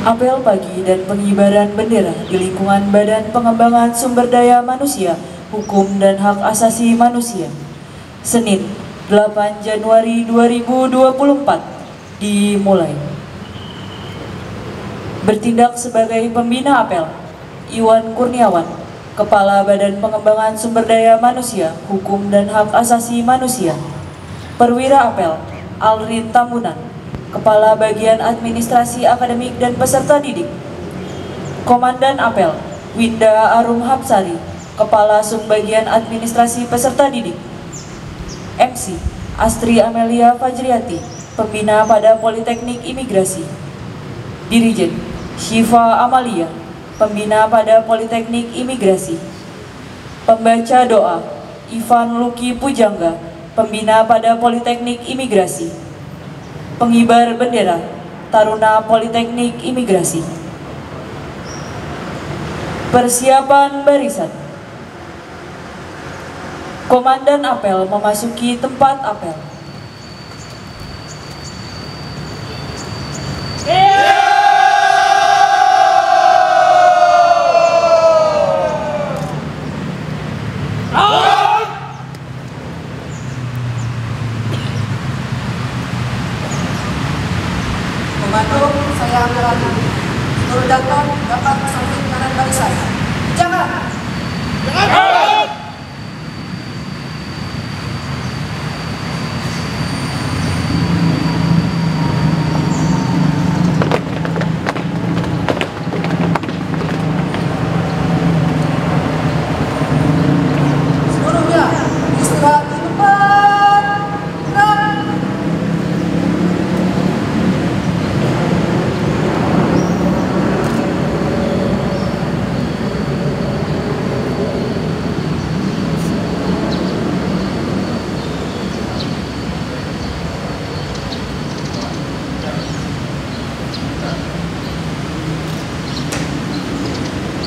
Apel pagi dan pengibaran bendera di lingkungan Badan Pengembangan Sumber Daya Manusia, Hukum dan Hak Asasi Manusia. Senin, 8 Januari 2024 dimulai. Bertindak sebagai pembina apel, Iwan Kurniawan, Kepala Badan Pengembangan Sumber Daya Manusia, Hukum dan Hak Asasi Manusia. Perwira apel, Alrin Tambunan, Kepala Bagian Administrasi Akademik dan Peserta Didik. Komandan apel, Winda Arum Hapsari, Kepala Subbagian Administrasi Peserta Didik. MC, Astri Amelia Fajriati, Pembina pada Politeknik Imigrasi. Dirijen, Syifa Amalia, Pembina pada Politeknik Imigrasi. Pembaca doa, Ivan Luki Pujangga, Pembina pada Politeknik Imigrasi. Pengibar bendera, Taruna Politeknik Imigrasi. Persiapan barisan. Komandan apel memasuki tempat apel. Komando, saya ambil alih. Seluruh Danton dapat sampai kanan barisan. Jangan! Seluruhnya istirahat di depan. Gerak!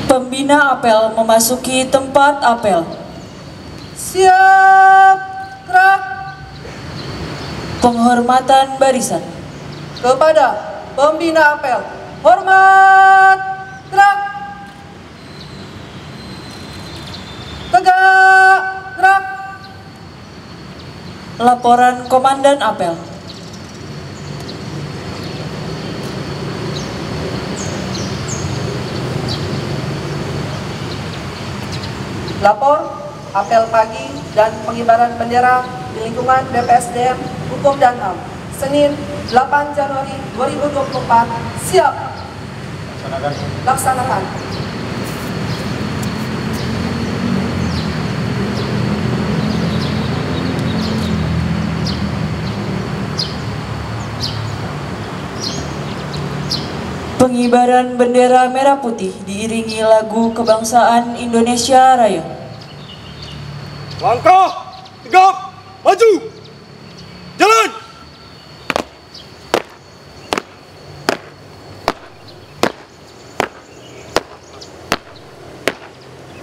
Pembina apel memasuki tempat apel. Siap! Gerak! Penghormatan barisan. Kepada pembina apel, hormat! Gerak! Tegak! Gerak! Laporan Komandan apel. Lapor, apel pagi dan pengibaran bendera di lingkungan BPSDM Hukum dan HAM, Senin 8 Januari 2024, siap! Laksanakan. Pengibaran bendera merah putih diiringi lagu kebangsaan Indonesia Raya. Langkah, tegap, maju, jalan.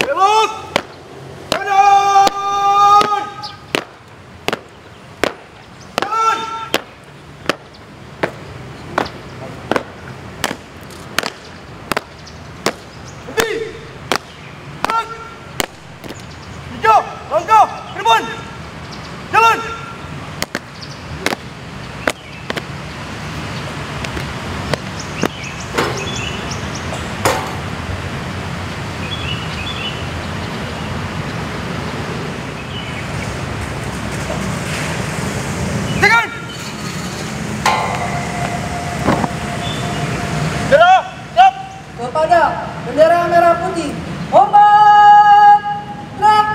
Belok, kanan, jalan. Berhenti, gerak. Hijau, langkah, ke depan, jalan. Tekan. Bendera, siap. Kepada bendera merah putih, hormat! Gerak!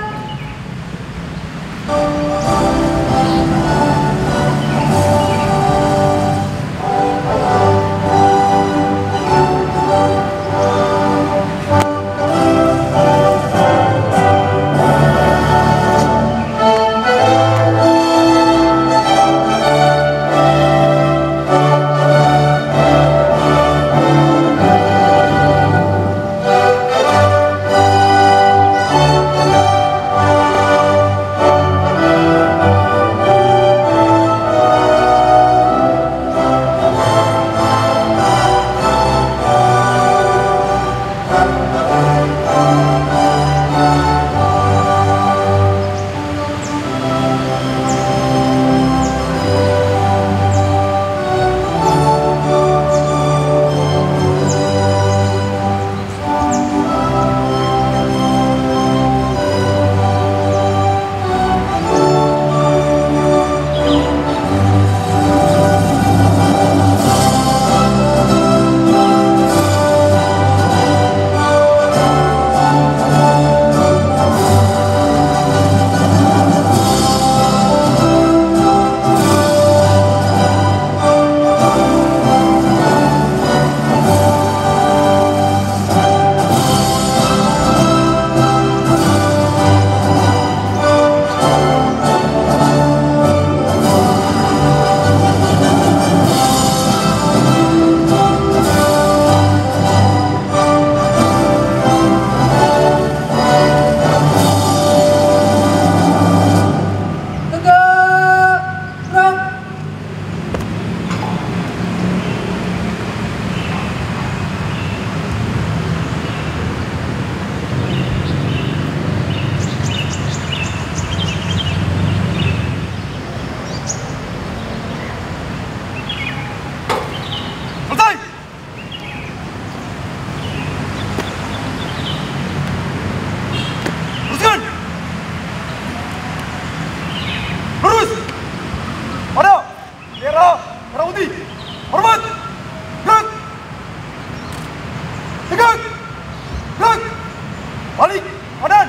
balik, badan,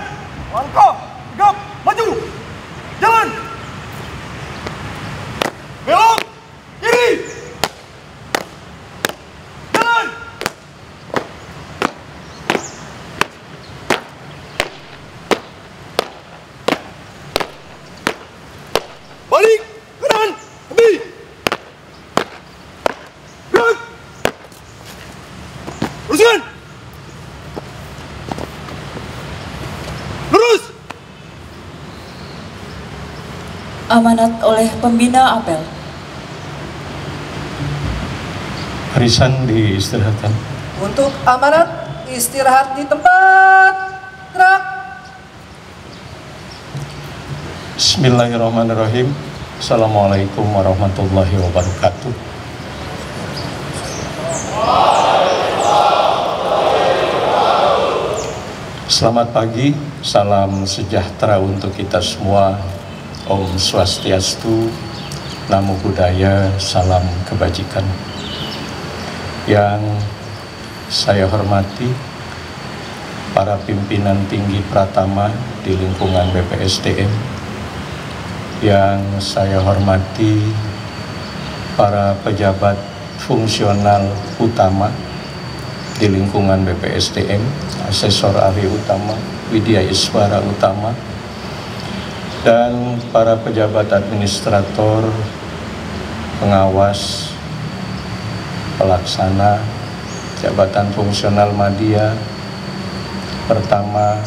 langkah, tegap, maju, jalan, belok, kiri, jalan, balik, kanan, tepi, gerak, teruskan, lurus. Amanat oleh pembina apel. Barisan diistirahatkan. Untuk amanat, istirahat di tempat. Gerak. Bismillahirrahmanirrahim. Assalamualaikum warahmatullahi wabarakatuh. Selamat pagi, salam sejahtera untuk kita semua. Om Swastiastu, Namo Buddhaya, salam kebajikan. Yang saya hormati para pimpinan tinggi Pratama di lingkungan BPSDM, yang saya hormati para pejabat fungsional utama di lingkungan BPSDM, Asesor Ahli Utama, Widya Iswara Utama, dan para pejabat administrator, pengawas, pelaksana, jabatan fungsional Madya, Pertama,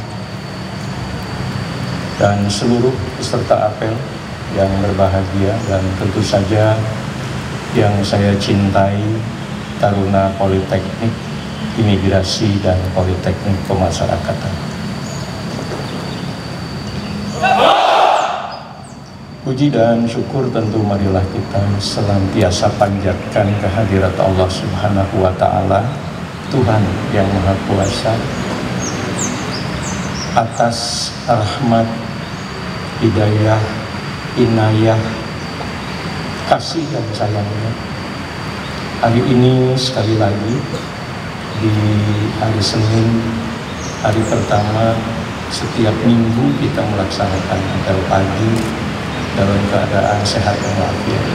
dan seluruh peserta apel yang berbahagia, dan tentu saja yang saya cintai, Taruna Politeknik Imigrasi dan Politeknik Pemasyarakatan. Puji dan syukur tentu marilah kita senantiasa panjatkan kehadirat Allah Subhanahu wa Ta'ala, Tuhan yang Maha Kuasa, atas rahmat, hidayah, inayah, kasih dan sayangnya. Hari ini sekali lagi di hari Senin, hari pertama setiap minggu kita melaksanakan apel pagi dalam keadaan sehat dan walafiat.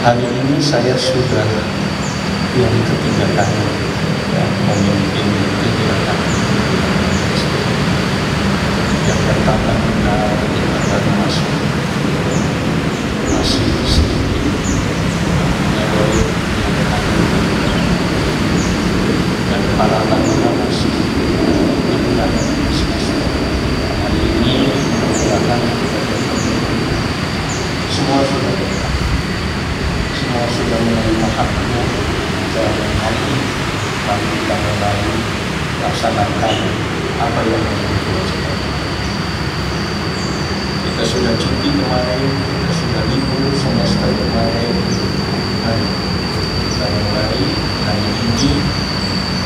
Hari ini saya sudah yang ketiga kali memimpin kegiatan. Yang pertama kita baru masuk, masih sedikit dan para tamu masih tidak semester. Hari ini silakan semua sudah menerima haknya, dan hari kita mulai laksanakan apa yang menjadi kewajiban. Kita sudah cuti kemarin, kita sudah libur semester kemarin, dan kita mulai hari ini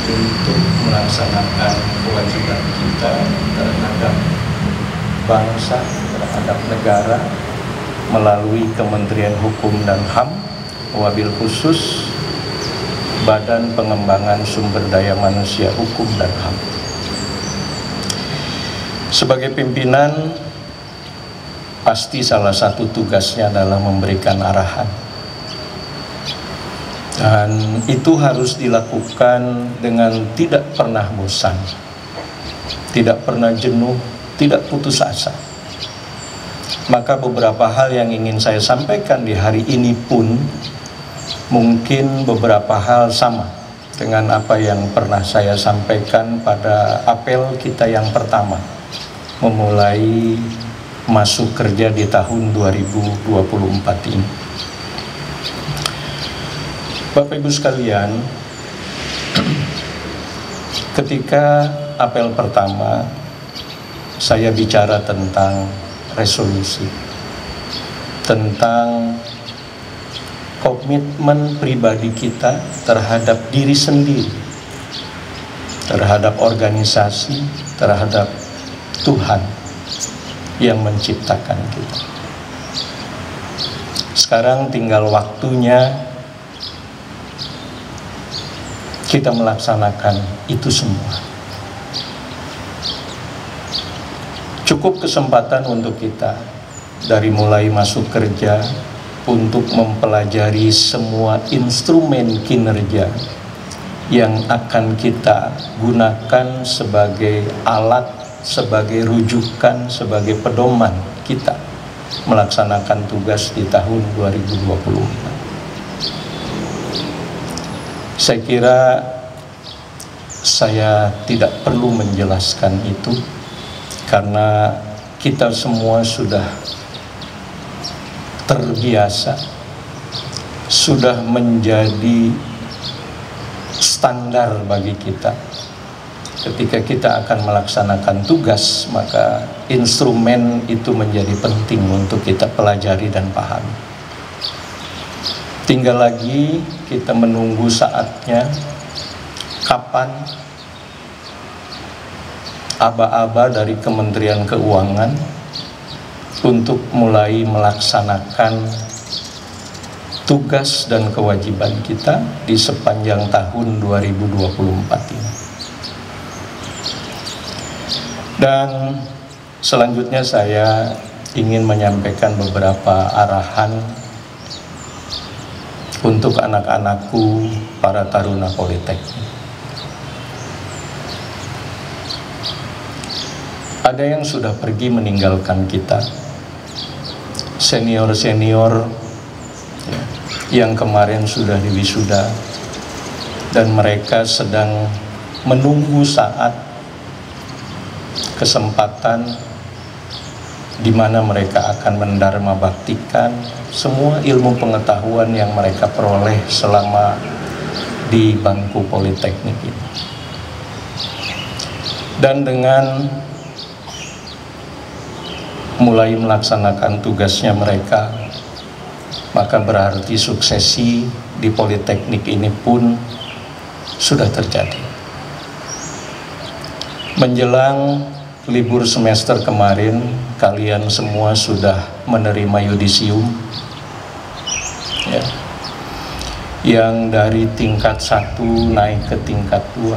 untuk melaksanakan kewajiban kita terhadap bangsa, terhadap negara melalui Kementerian Hukum dan HAM, wabil khusus Badan Pengembangan Sumber Daya Manusia Hukum dan HAM. Sebagai pimpinan, pasti salah satu tugasnya adalah memberikan arahan. Dan itu harus dilakukan dengan tidak pernah bosan, tidak pernah jenuh, tidak putus asa. Maka beberapa hal yang ingin saya sampaikan di hari ini pun mungkin beberapa hal sama dengan apa yang pernah saya sampaikan pada apel kita yang pertama memulai masuk kerja di tahun 2024 ini. Bapak Ibu sekalian, ketika apel pertama saya bicara tentang resolusi, tentang komitmen pribadi kita terhadap diri sendiri, terhadap organisasi, terhadap Tuhan yang menciptakan kita. Sekarang tinggal waktunya kita melaksanakan itu semua. Cukup kesempatan untuk kita dari mulai masuk kerja untuk mempelajari semua instrumen kinerja yang akan kita gunakan sebagai alat, sebagai rujukan, sebagai pedoman kita melaksanakan tugas di tahun 2024. Saya kira saya tidak perlu menjelaskan itu, karena kita semua sudah terbiasa, sudah menjadi standar bagi kita. Ketika kita akan melaksanakan tugas, maka instrumen itu menjadi penting untuk kita pelajari dan pahami. Tinggal lagi kita menunggu saatnya, kapan aba-aba dari Kementerian Keuangan untuk mulai melaksanakan tugas dan kewajiban kita di sepanjang tahun 2024 ini. Dan selanjutnya saya ingin menyampaikan beberapa arahan untuk anak-anakku, para taruna Politeknik. Ada yang sudah pergi meninggalkan kita, senior-senior yang kemarin sudah diwisuda, dan mereka sedang menunggu saat kesempatan di mana mereka akan mendharma baktikan semua ilmu pengetahuan yang mereka peroleh selama di bangku Politeknik ini. Dan dengan mulai melaksanakan tugasnya mereka, maka berarti suksesi di Politeknik ini pun sudah terjadi. Menjelang libur semester kemarin, kalian semua sudah menerima yudisium ya, yang dari tingkat 1 naik ke tingkat 2,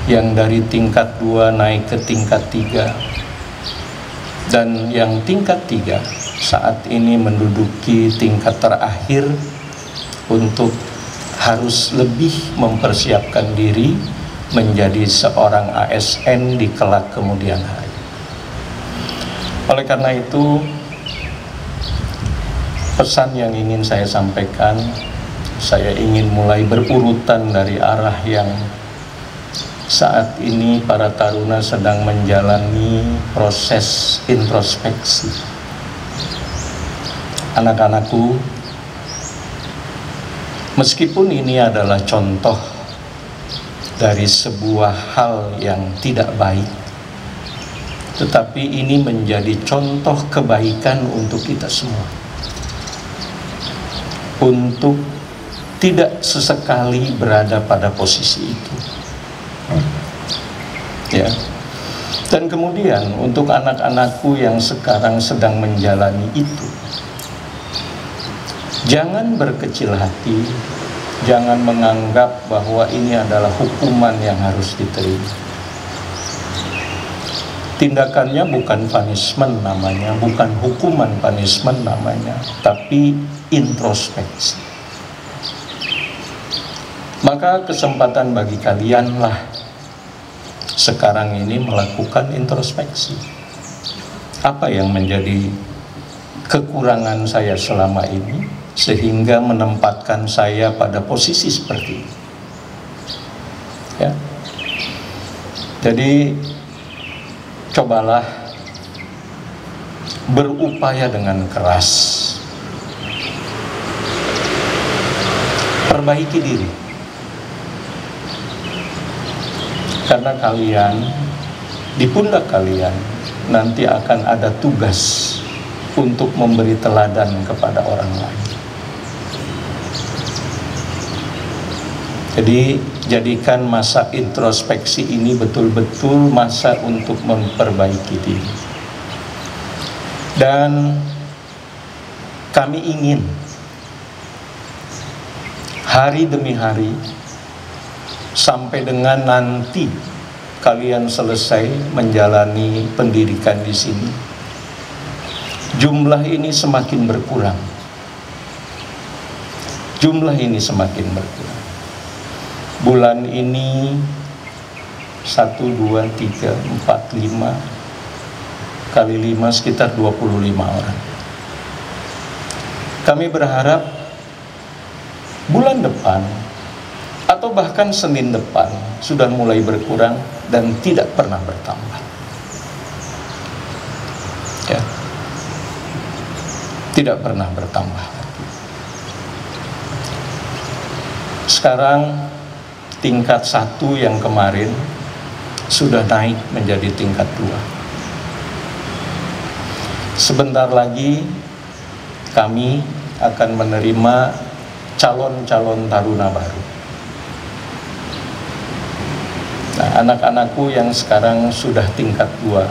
yang dari tingkat 2 naik ke tingkat 3, dan yang tingkat 3 saat ini menduduki tingkat terakhir untuk harus lebih mempersiapkan diri menjadi seorang ASN di kelak kemudian hari. Oleh karena itu, pesan yang ingin saya sampaikan, saya ingin mulai berurutan dari arah yang saat ini para taruna sedang menjalani proses introspeksi. Anak-anakku, meskipun ini adalah contoh dari sebuah hal yang tidak baik, tetapi ini menjadi contoh kebaikan untuk kita semua, untuk tidak sesekali berada pada posisi itu ya. Dan kemudian untuk anak-anakku yang sekarang sedang menjalani itu, jangan berkecil hati, jangan menganggap bahwa ini adalah hukuman yang harus diterima. Tindakannya bukan punishment namanya, bukan hukuman punishment namanya, tapi introspeksi. Maka kesempatan bagi kalianlah sekarang ini melakukan introspeksi. Apa yang menjadi kekurangan saya selama ini sehingga menempatkan saya pada posisi seperti ini ya. Jadi cobalah berupaya dengan keras, perbaiki diri, karena kalian, di pundak kalian nanti akan ada tugas untuk memberi teladan kepada orang lain. Jadi jadikan masa introspeksi ini betul-betul masa untuk memperbaiki diri. Dan kami ingin hari demi hari sampai dengan nanti kalian selesai menjalani pendidikan di sini, jumlah ini semakin berkurang. Jumlah ini semakin berkurang. Bulan ini 1, 2, 3, 4, 5 kali 5 sekitar 25 orang. Kami berharap bulan depan atau bahkan Senin depan sudah mulai berkurang dan tidak pernah bertambah. Ya. Tidak pernah bertambah. Sekarang tingkat 1 yang kemarin sudah naik menjadi tingkat 2. Sebentar lagi kami akan menerima calon-calon taruna baru. Nah, anak-anakku yang sekarang sudah tingkat 2,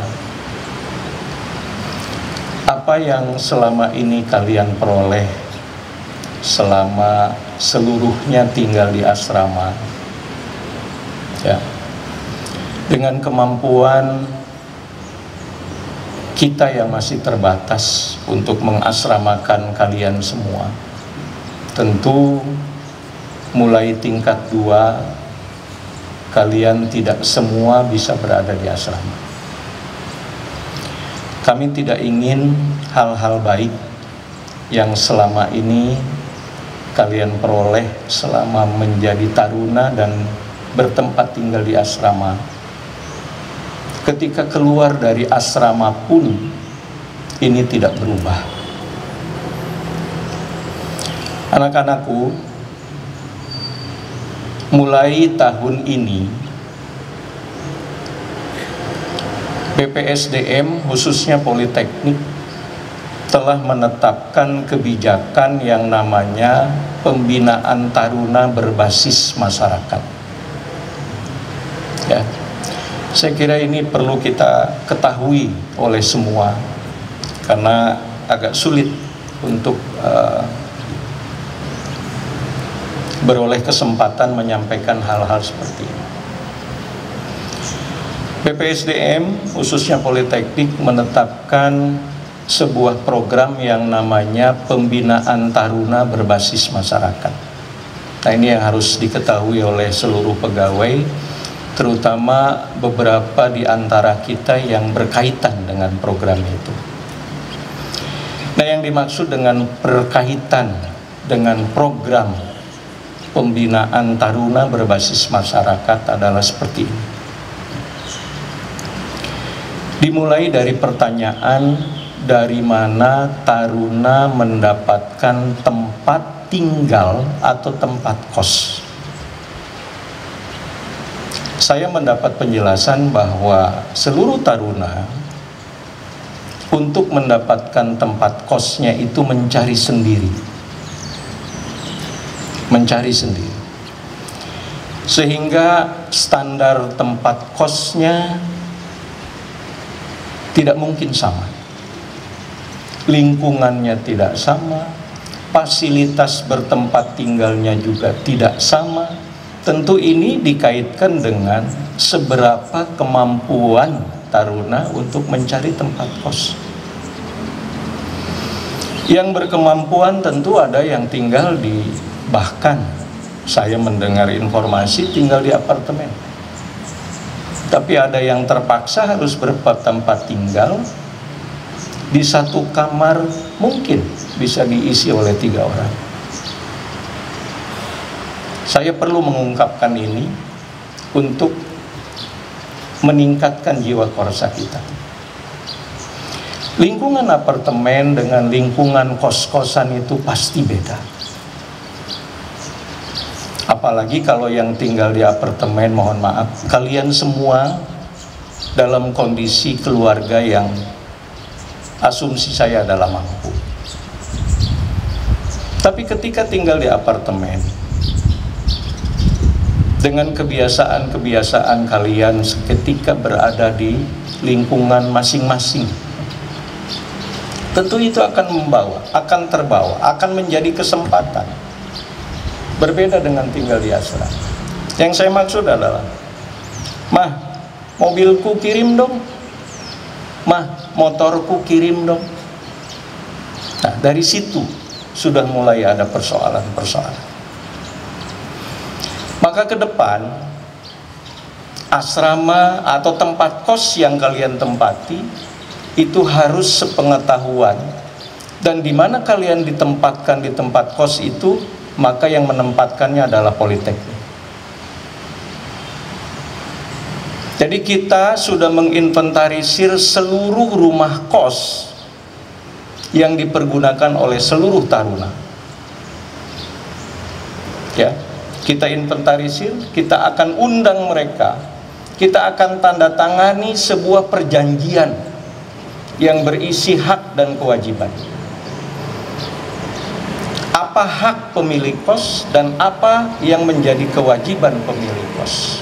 apa yang selama ini kalian peroleh selama seluruhnya tinggal di asrama, ya, dengan kemampuan kita yang masih terbatas untuk mengasramakan kalian semua, tentu mulai tingkat 2 kalian tidak semua bisa berada di asrama. Kami tidak ingin hal-hal baik yang selama ini kalian peroleh selama menjadi taruna dan bertempat tinggal di asrama, ketika keluar dari asrama pun ini tidak berubah. Anak-anakku, mulai tahun ini BPSDM khususnya Politeknik telah menetapkan kebijakan yang namanya pembinaan taruna berbasis masyarakat. Ya, saya kira ini perlu kita ketahui oleh semua karena agak sulit untuk beroleh kesempatan menyampaikan hal-hal seperti ini. BPSDM khususnya Politeknik menetapkan sebuah program yang namanya pembinaan taruna berbasis masyarakat. Nah, ini yang harus diketahui oleh seluruh pegawai, terutama beberapa di antara kita yang berkaitan dengan program itu. Nah, yang dimaksud dengan berkaitan dengan program pembinaan taruna berbasis masyarakat adalah seperti ini. Dimulai dari pertanyaan, dari mana taruna mendapatkan tempat tinggal atau tempat kos. Saya mendapat penjelasan bahwa seluruh taruna untuk mendapatkan tempat kosnya itu mencari sendiri. Mencari sendiri. Sehingga standar tempat kosnya tidak mungkin sama. Lingkungannya tidak sama, fasilitas bertempat tinggalnya juga tidak sama. Tentu ini dikaitkan dengan seberapa kemampuan taruna untuk mencari tempat kos. Yang berkemampuan tentu ada yang tinggal di, bahkan saya mendengar informasi tinggal di apartemen. Tapi ada yang terpaksa harus bertempat tinggal di satu kamar, mungkin bisa diisi oleh 3 orang. Saya perlu mengungkapkan ini untuk meningkatkan jiwa korsa kita. Lingkungan apartemen dengan lingkungan kos-kosan itu pasti beda. Apalagi kalau yang tinggal di apartemen, mohon maaf, kalian semua dalam kondisi keluarga yang asumsi saya adalah mampu. Tapi ketika tinggal di apartemen, dengan kebiasaan-kebiasaan kalian seketika berada di lingkungan masing-masing, tentu itu akan terbawa, akan menjadi kesempatan. Berbeda dengan tinggal di asrama. Yang saya maksud adalah, "Mah, mobilku kirim dong. Mah, motorku kirim dong." Nah, dari situ sudah mulai ada persoalan-persoalan. Maka ke depan, asrama atau tempat kos yang kalian tempati itu harus sepengetahuan, dan di mana kalian ditempatkan di tempat kos itu, maka yang menempatkannya adalah Politeknik. Jadi kita sudah menginventarisir seluruh rumah kos yang dipergunakan oleh seluruh taruna. Ya, kita inventarisir, kita akan undang mereka, kita akan tanda tangani sebuah perjanjian yang berisi hak dan kewajiban. Apa hak pemilik kos dan apa yang menjadi kewajiban pemilik kos.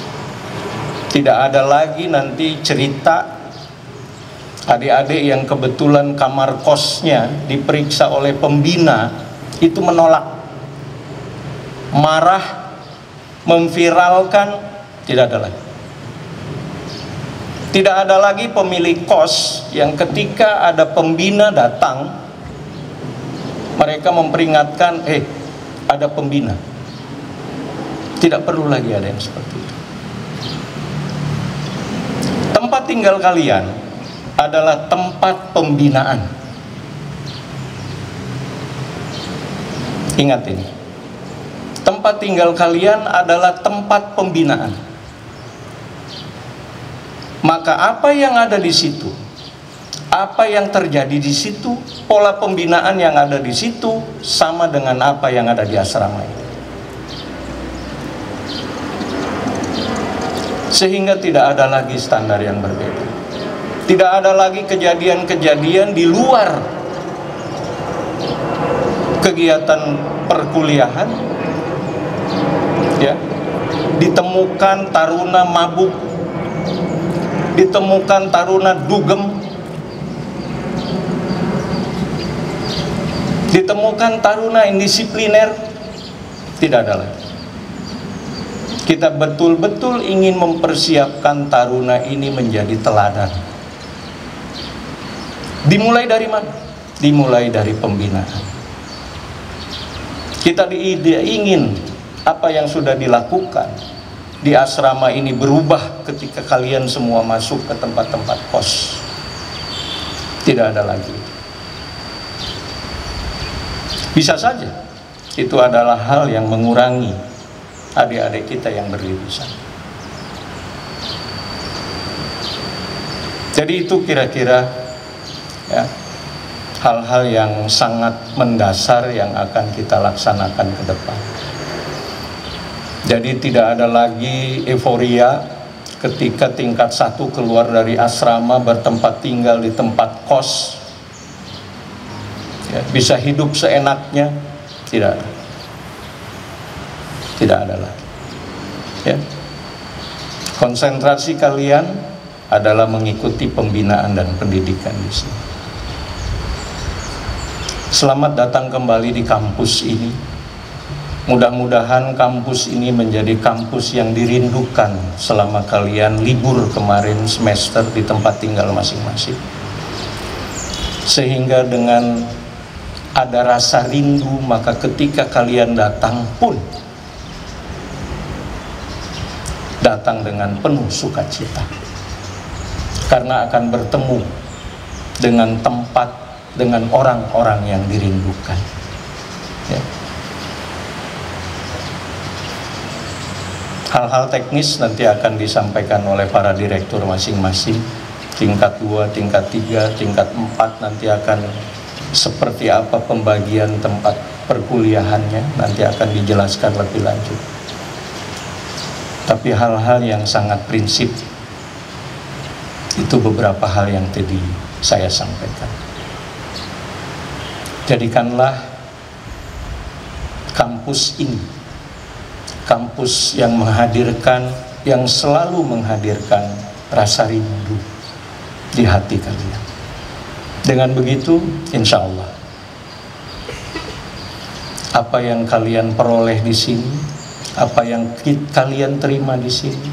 Tidak ada lagi nanti cerita adik-adik yang kebetulan kamar kosnya diperiksa oleh pembina itu menolak, marah, memviralkan. Tidak ada lagi. Tidak ada lagi pemilik kos yang ketika ada pembina datang, mereka memperingatkan, ada pembina. Tidak perlu lagi ada yang seperti itu. Tempat tinggal kalian adalah tempat pembinaan. Ingat ini. Tempat tinggal kalian adalah tempat pembinaan. Maka apa yang ada di situ, apa yang terjadi di situ, pola pembinaan yang ada di situ sama dengan apa yang ada di asrama ini. Sehingga tidak ada lagi standar yang berbeda. Tidak ada lagi kejadian-kejadian di luar kegiatan perkuliahan, ya. Ditemukan taruna mabuk, ditemukan taruna dugem, ditemukan taruna indisipliner. Tidak ada lagi. Kita betul-betul ingin mempersiapkan taruna ini menjadi teladan. Dimulai dari mana? Dimulai dari pembinaan. Kita ingin apa yang sudah dilakukan di asrama ini berubah ketika kalian semua masuk ke tempat-tempat kos. Tidak ada lagi. Bisa saja itu adalah hal yang mengurangi adik-adik kita yang berlulusan. Jadi itu kira-kira, ya, hal-hal yang sangat mendasar yang akan kita laksanakan ke depan. Jadi tidak ada lagi euforia ketika tingkat 1 keluar dari asrama bertempat tinggal di tempat kos, ya, bisa hidup seenaknya. Tidak ada. Tidak ada lagi, ya. Konsentrasi kalian adalah mengikuti pembinaan dan pendidikan di sini. Selamat datang kembali di kampus ini. Mudah-mudahan kampus ini menjadi kampus yang dirindukan selama kalian libur kemarin semester di tempat tinggal masing-masing. Sehingga dengan ada rasa rindu, maka ketika kalian datang pun datang dengan penuh sukacita, karena akan bertemu dengan tempat, dengan orang-orang yang dirindukan, ya. Hal-hal teknis nanti akan disampaikan oleh para direktur masing-masing. Tingkat 2, tingkat 3, tingkat 4 nanti akan seperti apa pembagian tempat perkuliahannya, nanti akan dijelaskan lebih lanjut. Tapi hal-hal yang sangat prinsip itu beberapa hal yang tadi saya sampaikan. Jadikanlah kampus ini kampus yang menghadirkan, yang selalu menghadirkan rasa rindu di hati kalian. Dengan begitu, insya Allah apa yang kalian peroleh di sini, apa yang kalian terima di sini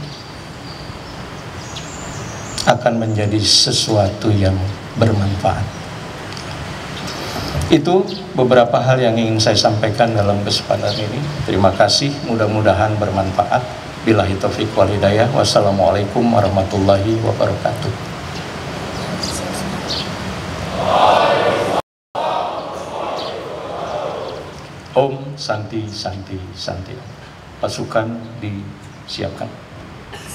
akan menjadi sesuatu yang bermanfaat. Itu beberapa hal yang ingin saya sampaikan dalam kesempatan ini. Terima kasih, mudah-mudahan bermanfaat. Billahi taufiq wal hidayah. Wassalamualaikum warahmatullahi wabarakatuh. Om Santi Santi Santi. Pasukan disiapkan.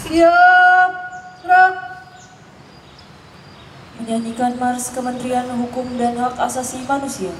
Siap, gerak. Menyanyikan Mars Kementerian Hukum dan Hak Asasi Manusia.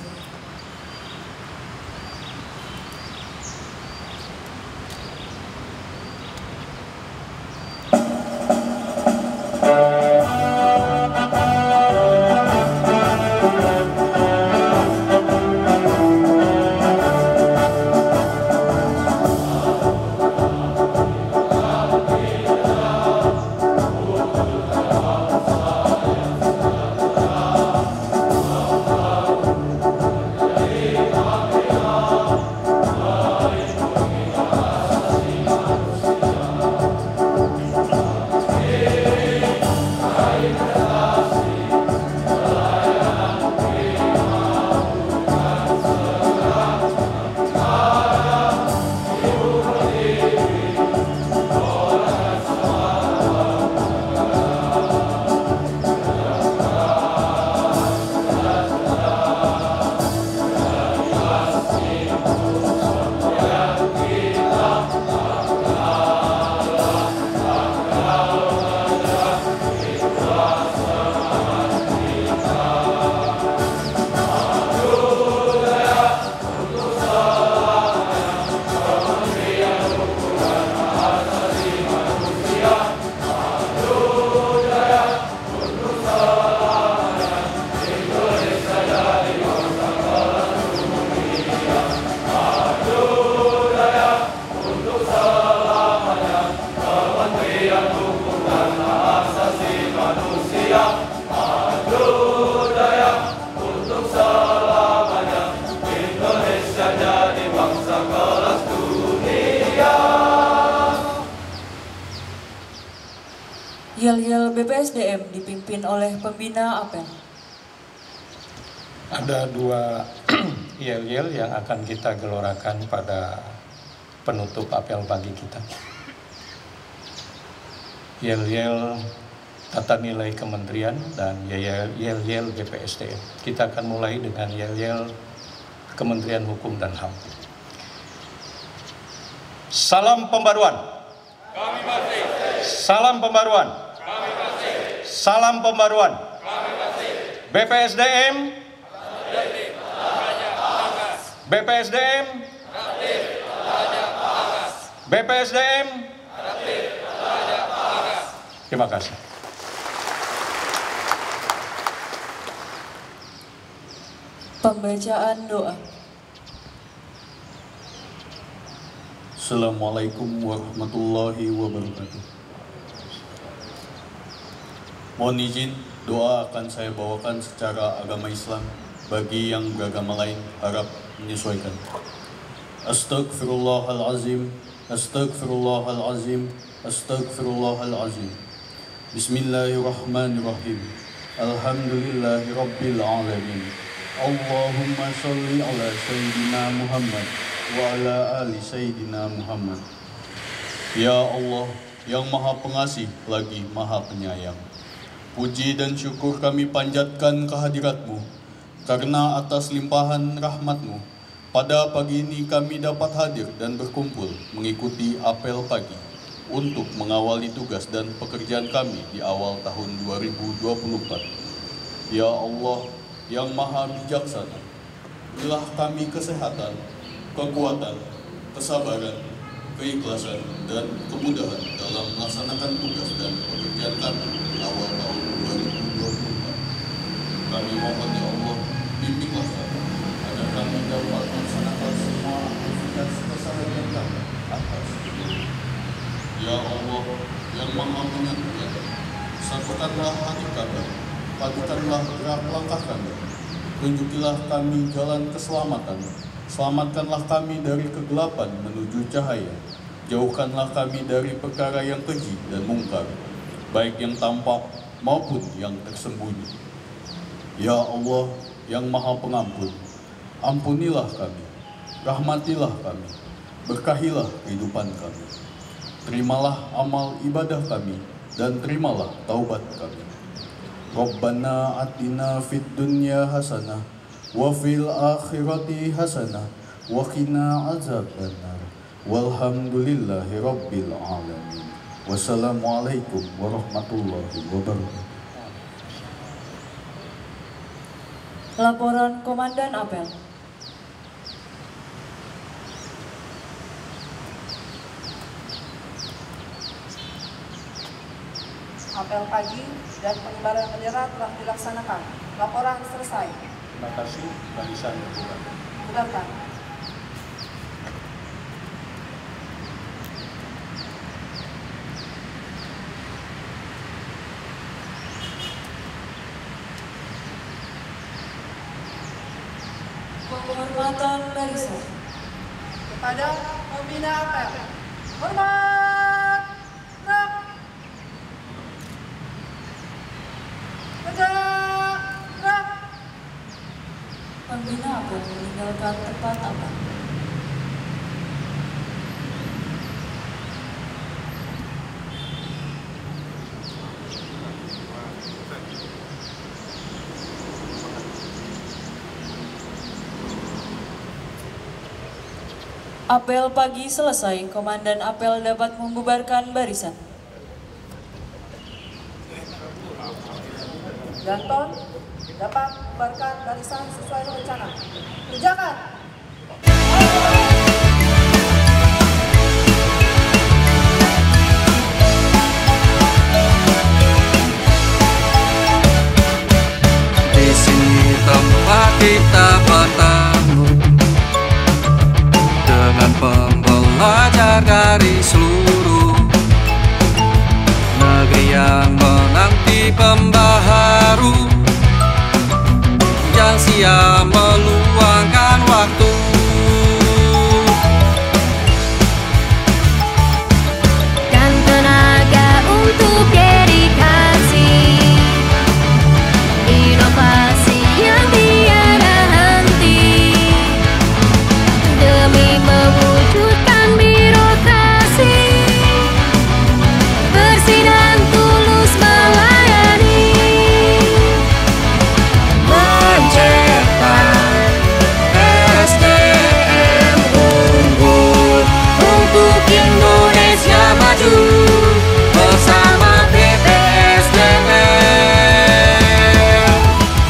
Yel-yel BPSDM dipimpin oleh pembina apel. Ada dua yel-yel yang akan kita gelorakan pada penutup apel pagi kita. Yel-yel tata nilai kementerian dan yel-yel BPSDM. Kita akan mulai dengan yel-yel Kementerian Hukum dan HAM. Salam pembaruan. Kami masih. Salam pembaruan. Kami masih. Salam pembaruan. Kami masih. BPSDM. BPSDM. BPSDM. Terima kasih. Pembacaan doa. Assalamualaikum warahmatullahi wabarakatuh. Mohon izin, doa akan saya bawakan secara agama Islam. Bagi yang beragama lain, harap menyesuaikan. Astaghfirullahalazim, astaghfirullahalazim, astaghfirullahalazim. Bismillahirrahmanirrahim. Alhamdulillahi rabbil alamin. Allahumma sholli ala sayyidina Muhammad wa ala ali sayyidina Muhammad. Ya Allah, yang maha pengasih lagi maha penyayang, puji dan syukur kami panjatkan kehadirat-Mu, karena atas limpahan rahmat-Mu, pada pagi ini kami dapat hadir dan berkumpul mengikuti apel pagi untuk mengawali tugas dan pekerjaan kami di awal tahun 2024. Ya Allah, yang maha bijaksana, berilah kami kesehatan, kekuatan, kesabaran, keikhlasan, dan kemudahan dalam melaksanakan tugas dan pekerjaan kami di awal tahun 2024. Kami mohon ya Allah, bimbinglah kami agar kami dapat melaksanakan semua aktivitas keseharian kami atas izin. Ya Allah, yang maha menyatukan, satukanlah hati kami, padukanlah gerak langkah kami, tunjukilah kami jalan keselamatan, Selamatkanlah kami dari kegelapan menuju cahaya. Jauhkanlah kami dari perkara yang keji dan mungkar, baik yang tampak maupun yang tersembunyi. Ya Allah yang Maha Pengampun, ampunilah kami, rahmatilah kami, berkahilah kehidupan kami. Terimalah amal ibadah kami dan terimalah taubat kami. Rabbana atina fid dunya hasanah wa fil akhirati hasanah wa qina azabannar. Walhamdulillahi rabbil alamin. Wassalamualaikum warahmatullahi wabarakatuh. Laporan Komandan Apel. Apel pagi dan pengibaran bendera telah dilaksanakan. Laporan selesai. Terima kasih, barisan berbuka. Bubarkan. Penghormatan barisan. Kepada pembina apel. Hormat. Gerak. Tegak. Gerak. Pembina Apel meninggalkan tempat apel. Apel pagi selesai, Komandan Apel dapat membubarkan barisan. Danton dapat membubarkan barisan sesuai rencana. Kerjakan. Di sini tempat kita bertemu dengan pembelajar dari seluruh negeri yang menanti pembaharu. Jangan sia meluangkan waktu. Dan tenaga untuk dedikasi, inovasi yang tiada henti, demi mewujudkan birokrasi bersih dan tulus melayani. Mencetak SDM unggul untuk Indonesia maju bersama BPSDM.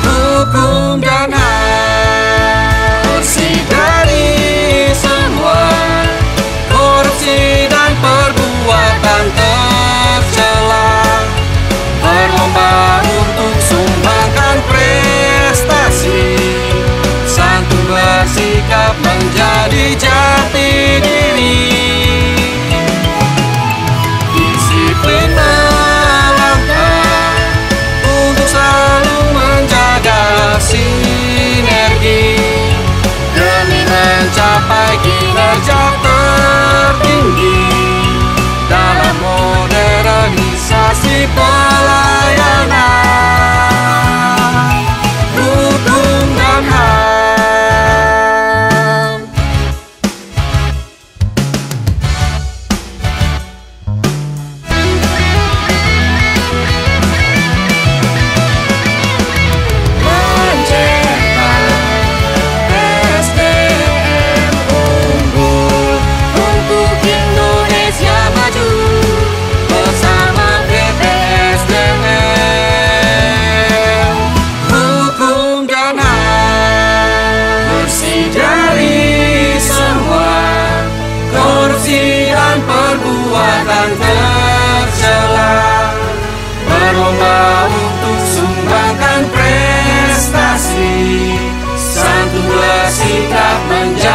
Hukum dan HAM bersih dari semua korupsi dan perbuatan tercela. Berlomba untuk sumbangkan prestasi, santun bersikap menjadi jati diri. Disiplin melangkah untuk selalu menjaga sinergi demi mencapai kinerja tertinggi dalam modernisasi pelayanan. Hukum dan HAM. Mencetak SDM unggul untuk Indonesia maju bersama BPSDM. Hukum dan HAM bersih dari semua korupsi dan perbuatan tercela. Berlomba untuk sumbangkan prestasi, santun bersikap menjaga